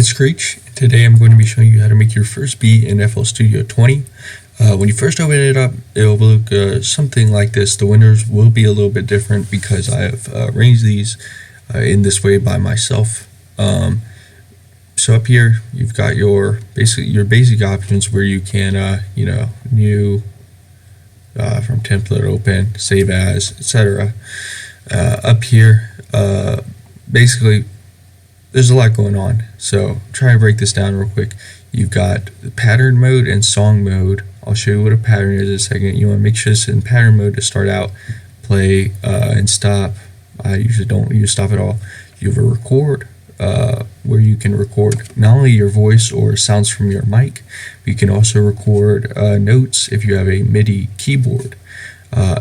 It's Screech. Today I'm going to be showing you how to make your first beat in FL Studio 20. When you first open it up, it will look something like this. The windows will be a little bit different because I have arranged these in this way by myself. So up here, you've got your basic options where you can, new, from template, open, save as, etc. Up here, basically, there's a lot going on, so try and break this down real quick. You've got the pattern mode and song mode. I'll show you what a pattern is in a second. You want to make sure it's in pattern mode to start out, play and stop. I usually don't use stop at all. You have a record where you can record not only your voice or sounds from your mic, but you can also record notes if you have a MIDI keyboard.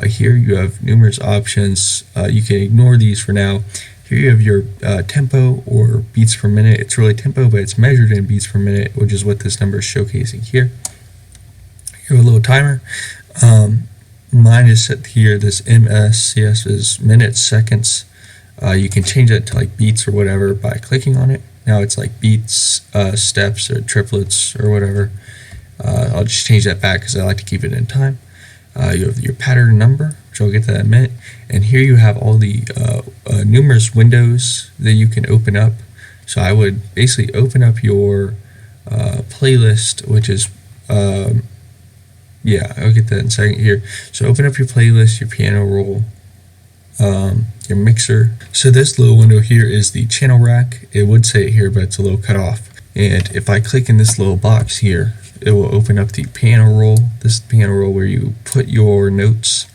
Here you have numerous options. You can ignore these for now. Here you have your tempo or beats per minute. It's really tempo, but it's measured in beats per minute, which is what this number is showcasing here. You have a little timer. Mine is set here. This MSCS is minutes, seconds. You can change that to like beats or whatever by clicking on it. Now it's like beats, steps, or triplets, or whatever. I'll just change that back because I like to keep it in time. You have your pattern number, which I'll get to that in a minute. And here you have all the numerous windows that you can open up. So I would basically open up your playlist, which is, I'll get that in a second here. So open up your playlist, your piano roll, your mixer. So this little window here is the channel rack. It would say it here, but it's a little cut off. And if I click in this little box here, it will open up the piano roll. This is the piano roll where you put your notes.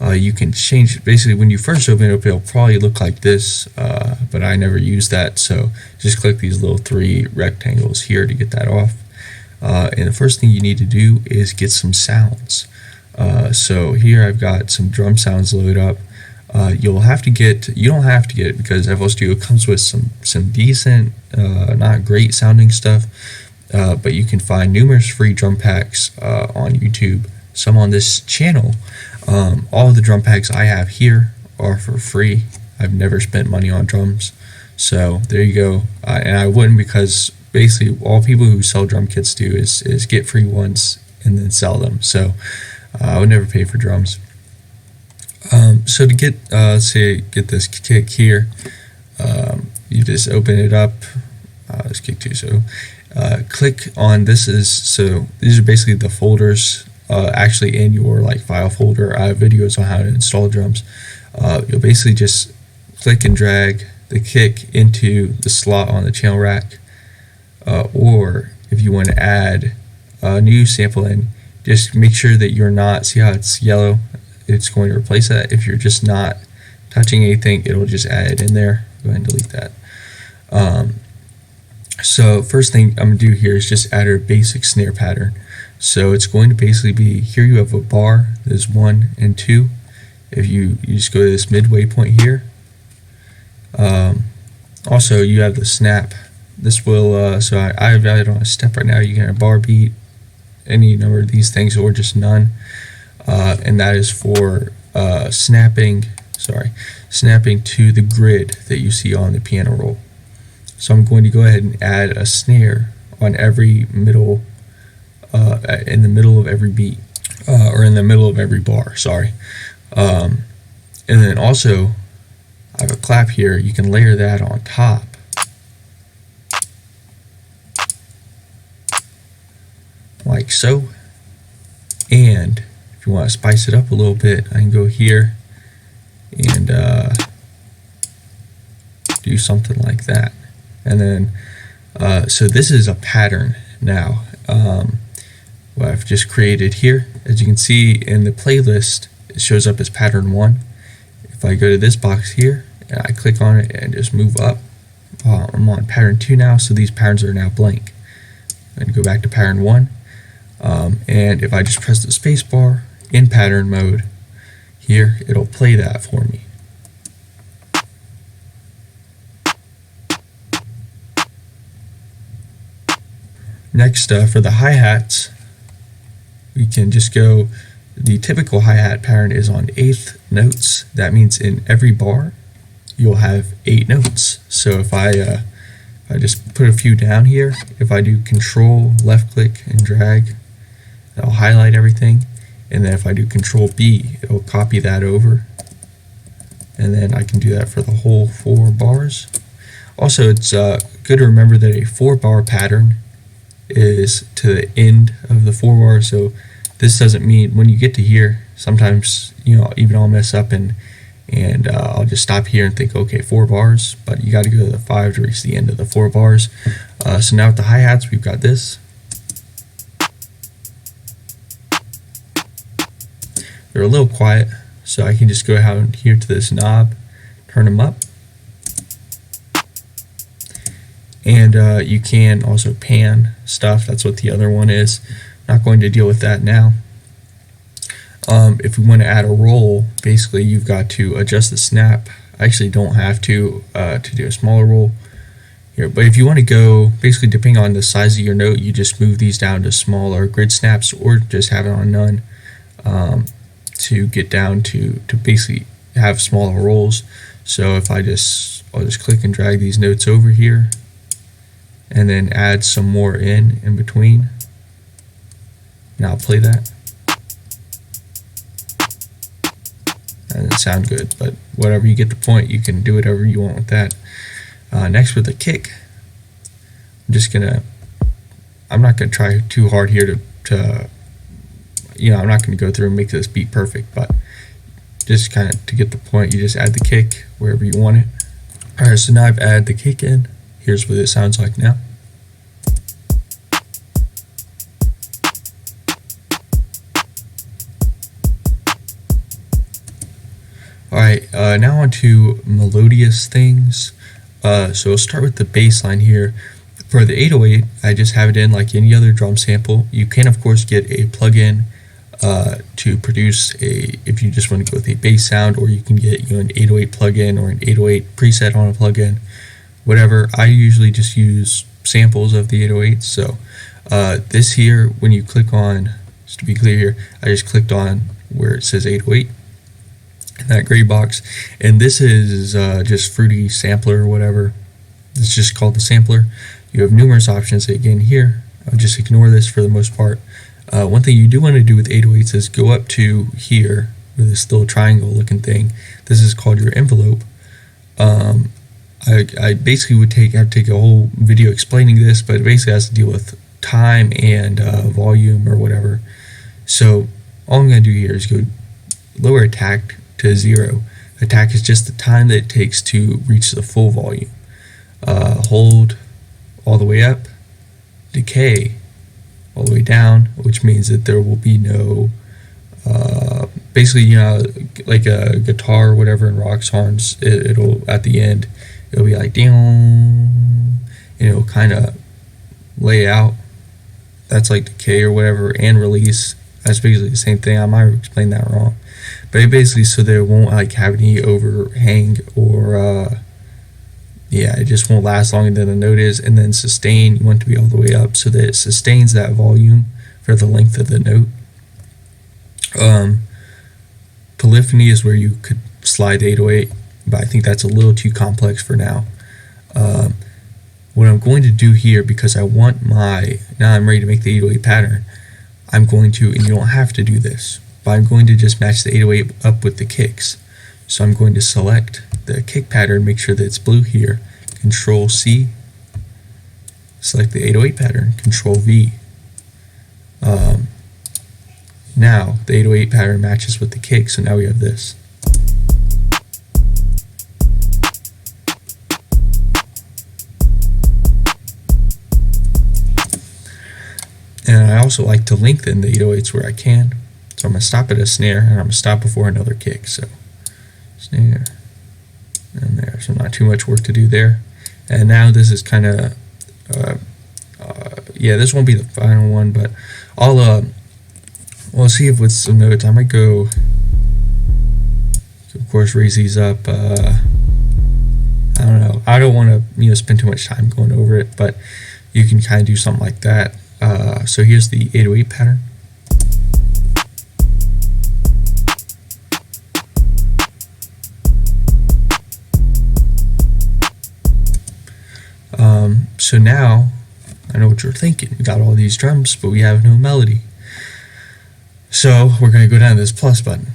You can change it. Basically, when you first open it up, it'll probably look like this, but I never use that. So just click these little three rectangles here to get that off. And the first thing you need to do is get some sounds. So here I've got some drum sounds loaded up. You don't have to get it because FL Studio comes with some decent, not great sounding stuff. But you can find numerous free drum packs on YouTube, some on this channel. All of the drum packs I have here are for free. I've never spent money on drums, so there you go. And I wouldn't, because basically all people who sell drum kits do is get free ones and then sell them. So I would never pay for drums. So to get get this kick here, you just open it up. Let's kick two. So click on this. These are basically the folders actually in your file folder. I have videos on how to install drums. You'll basically just click and drag the kick into the slot on the channel rack, or if you want to add a new sample in, just make sure that you're not, see how it's yellow, it's going to replace that. If you're just not touching anything, it'll just add it in there. Go ahead and delete that. So first thing I'm going to do here is just add a basic snare pattern. So it's going to basically be, here you have a bar, there's 1 and 2. If you just go to this midway point here. Also you have the snap. This will, so I have it on a step right now. You can have a bar beat, any number of these things, or just none. And that is for snapping to the grid that you see on the piano roll. So I'm going to go ahead and add a snare on every middle, in the middle of every beat, or in the middle of every bar, sorry. And then also, I have a clap here. You can layer that on top. Like so. And if you want to spice it up a little bit, I can go here and do something like that. And then, so this is a pattern now, what I've just created here. As you can see in the playlist, it shows up as pattern 1. If I go to this box here, and I click on it and just move up, I'm on pattern 2 now, so these patterns are now blank. And go back to pattern 1, and if I just press the space bar in pattern mode here, it'll play that for me. Next, for the hi-hats, we can just go, the typical hi-hat pattern is on 8th notes. That means in every bar, you'll have 8 notes. So if I I just put a few down here. If I do Control left click and drag, it'll highlight everything. And then if I do Control B, it'll copy that over. And then I can do that for the whole 4 bars. Also, it's good to remember that a 4-bar pattern is to the end of the 4 bars. So this doesn't mean when you get to here, sometimes even I'll mess up and I'll just stop here and think, okay, 4 bars, but you got to go to the 5 to reach the end of the 4 bars. So now with the hi-hats, we've got this. They're a little quiet, so I can just go out here to this knob, turn them up. And you can also pan stuff. That's what the other one is. Not going to deal with that now. If we want to add a roll, basically you've got to adjust the snap. I actually don't have to do a smaller roll here, but if you want to go, basically depending on the size of your note, you just move these down to smaller grid snaps or just have it on none to get down to basically have smaller rolls. So if I'll just click and drag these notes over here and then add some more in between. Now I'll play that. That doesn't sound good, but whatever, you get the point. You can do whatever you want with that. Next with the kick, I'm not gonna try too hard here to I'm not gonna go through and make this beat perfect, but just kind of to get the point, you just add the kick wherever you want it. All right, so now I've added the kick in. Here's what it sounds like now. Alright, now on to melodious things. So I'll start with the bass line here. For the 808, I just have it in like any other drum sample. You can, of course, get a plugin to produce if you just want to go with a bass sound, or you can get an 808 plugin or an 808 preset on a plugin, whatever. I usually just use samples of the 808s. So this here, when you click on, just to be clear here, I just clicked on where it says 808. That gray box, and this is just Fruity Sampler or whatever. It's just called the sampler. You have numerous options. Again, here I'll just ignore this for the most part. One thing you do want to do with 808s is go up to here with this little triangle looking thing. This is called your envelope. I basically would have to take a whole video explaining this, but it basically has to deal with time and volume or whatever. So all I'm going to do here is go lower attack to 0. Attack is just the time that it takes to reach the full volume. Hold all the way up, decay all the way down, which means that there will be no basically like a guitar or whatever in rock songs, it'll at the end it'll be like ding, and it'll kind of lay out. That's like decay or whatever, and release. That's basically the same thing. I might have explained that wrong, but it basically so that it won't like have any overhang or it just won't last longer than the note is. And then sustain, you want it to be all the way up so that it sustains that volume for the length of the note. Polyphony is where you could slide the 808, but I think that's a little too complex for now. What I'm going to do here, because I want now I'm ready to make the 808 pattern, I'm going to, and you don't have to do this, but I'm going to just match the 808 up with the kicks. So I'm going to select the kick pattern, make sure that it's blue here, Control C, select the 808 pattern, Control V. Now the 808 pattern matches with the kick, so now we have this. And I also like to lengthen the 808s where I can. So I'm going to stop at a snare, and I'm going to stop before another kick. So snare, and there. So not too much work to do there. And now this is kind of, this won't be the final one, but we'll see if with some notes, I might go, of course, raise these up. I don't know. I don't want to spend too much time going over it, but you can kind of do something like that. So here's the 808 pattern. So now, I know what you're thinking. We got all these drums, but we have no melody. So we're going to go down to this plus button.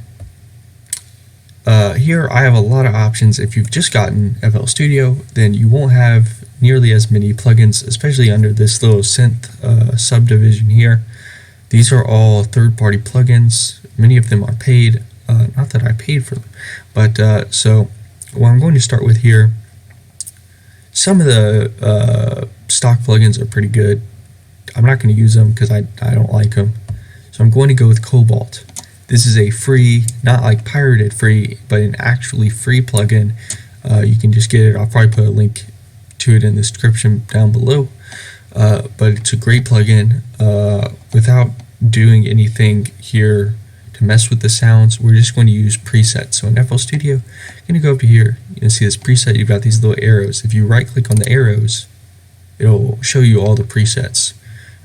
Here I have a lot of options. If you've just gotten FL Studio, then you won't have nearly as many plugins, especially under this little synth subdivision here. These are all third-party plugins. Many of them are paid. Not that I paid for them, but so what I'm going to start with here, some of the stock plugins are pretty good. I'm not going to use them because I don't like them. So I'm going to go with Cobalt. This is a free, not like pirated free, but an actually free plugin. You can just get it. I'll probably put a link to it in the description down below. But it's a great plugin. Without doing anything here to mess with the sounds, we're just going to use presets. So in FL Studio, you're going to go up to here. You can see this preset. You've got these little arrows. If you right click on the arrows, it'll show you all the presets.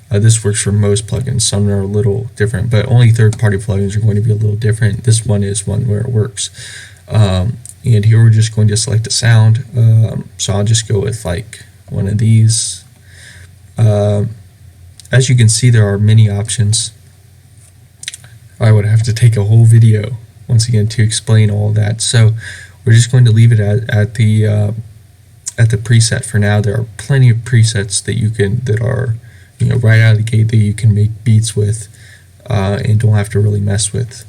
This works for most plugins. Some are a little different, but only third-party plugins are going to be a little different. This one is one where it works. And here we're just going to select a sound. So I'll just go with like one of these. As you can see, there are many options. I would have to take a whole video once again to explain all that. So we're just going to leave it at the preset for now. There are plenty of presets that are right out of the gate that you can make beats with and don't have to really mess with.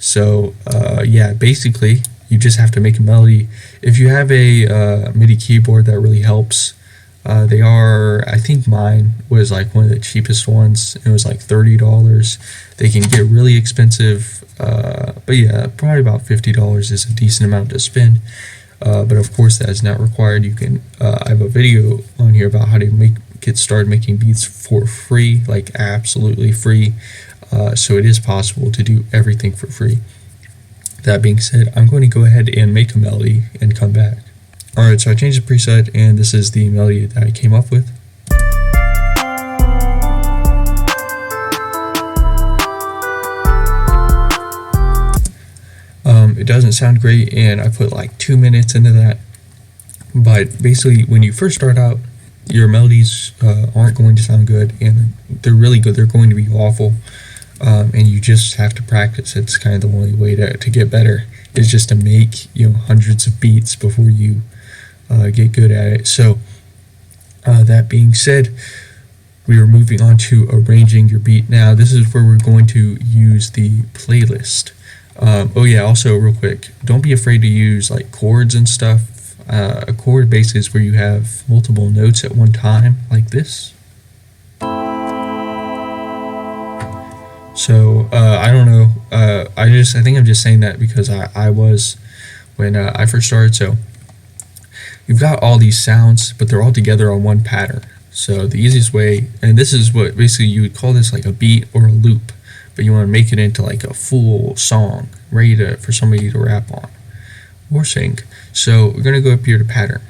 So yeah, basically you just have to make a melody. If you have a MIDI keyboard, that really helps. They are, I think mine was like one of the cheapest ones. It was like $30. They can get really expensive, but yeah, probably about $50 is a decent amount to spend. But of course that is not required. You can I have a video on here about how to get started making beats for free, like absolutely free. So it is possible to do everything for free. That being said, I'm going to go ahead and make a melody and come back. Alright, so I changed the preset and this is the melody that I came up with. It doesn't sound great and I put like 2 minutes into that. But basically when you first start out, your melodies aren't going to sound good, and they're really good. They're going to be awful, and you just have to practice. It's kind of the only way to get better is just to make hundreds of beats before you get good at it. So that being said, we are moving on to arranging your beat now. This is where we're going to use the playlist. Oh yeah, also real quick, don't be afraid to use like chords and stuff. A chord basically is where you have multiple notes at one time, like this. So I don't know. I think I'm just saying that because I was when I first started. So you've got all these sounds, but they're all together on one pattern. So the easiest way, and this is what basically you would call this like a beat or a loop, but you want to make it into like a full song, ready for somebody to rap on or sing. So we're going to go up here to pattern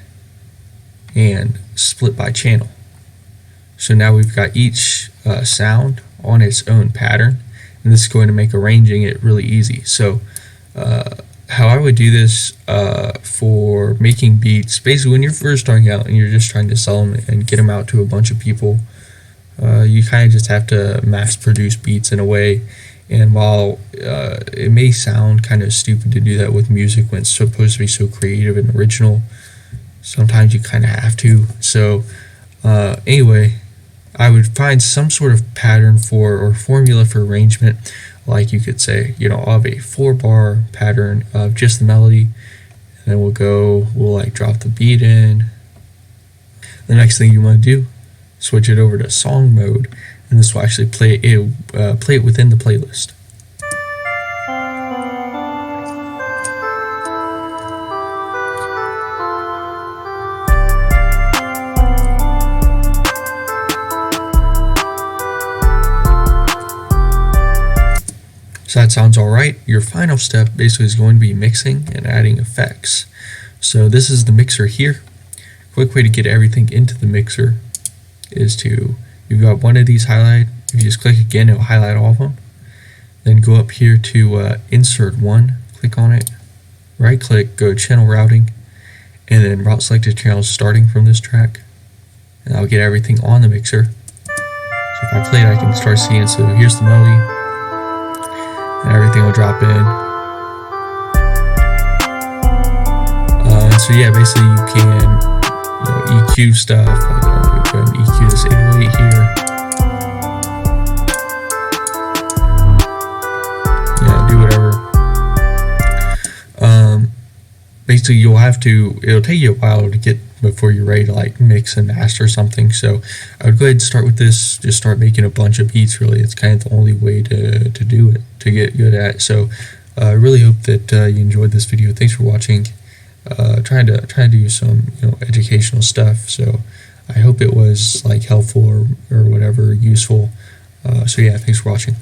and split by channel. So now we've got each sound on its own pattern, and this is going to make arranging it really easy. So how I would do this for making beats, basically when you're first starting out and you're just trying to sell them and get them out to a bunch of people, you kind of just have to mass produce beats in a way. And while it may sound kind of stupid to do that with music when it's supposed to be so creative and original, sometimes you kind of have to. So anyway, I would find some sort of pattern or formula for arrangement. Like you could say, I'll have a 4-bar pattern of just the melody, and then we'll like drop the beat in. The next thing you want to do, switch it over to song mode, and this will actually play it within the playlist. So that sounds alright. Your final step basically is going to be mixing and adding effects. So this is the mixer here. Quick way to get everything into the mixer is you've got one of these highlighted. If you just click again, it'll highlight all of them. Then go up here to insert one, click on it, right click, go channel routing, and then route selected channels starting from this track. and I'll get everything on the mixer. So if I play it, I can start seeing. So here's the melody, and everything will drop in. So yeah, basically you can EQ stuff. Like, go ahead and EQ this 808 here. Yeah, do whatever. Basically you'll have to. It'll take you a while to get before you're ready to like mix and master something. So I would go ahead and start with this. Just start making a bunch of beats. Really, it's kind of the only way to do it, to get good at it. So I really hope that you enjoyed this video. Thanks for watching. Trying to do some educational stuff, so I hope it was like helpful or whatever, useful. So yeah, thanks for watching.